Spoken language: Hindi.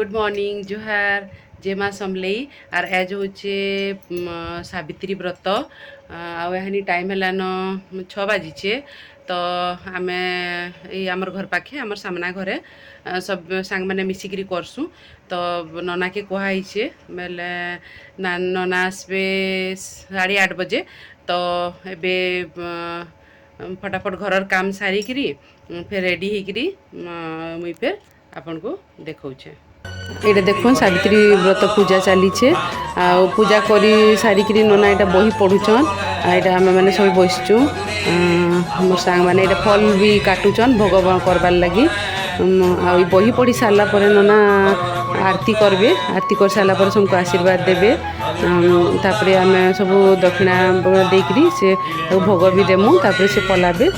गुड मॉर्निंग जुहार जय माँ समलेई आर एज होचे सावित्री व्रत आनी टाइम हेलान 6 बाजिचे तो आमे आमर घर पाखे आमर सामना घरे सब सांग मैंने मिसिकी करसु तो नना के कहुचे बेले नना आसबे 8:30 बजे तो एबे फटाफट घर काम सारिकी फिर रेडी होकरी मुई फिर आपन को देखौछे। ये देखो सावित्री व्रत पूजा चलीचे पूजा करी सारिकी नना यहाँ बही पढ़ुचन यहाँ आम मैंने सब बसचु मोर सांग मैंने ये फल भी काटुचन भोग करवार लगी आ बही पढ़ी सारा पर नना आरती करबे आरती कर सारा पर सबको आशीर्वाद देवे तापरे आम सब दक्षिणा देकरी से भोग भी देमु तापरे से पलाबे।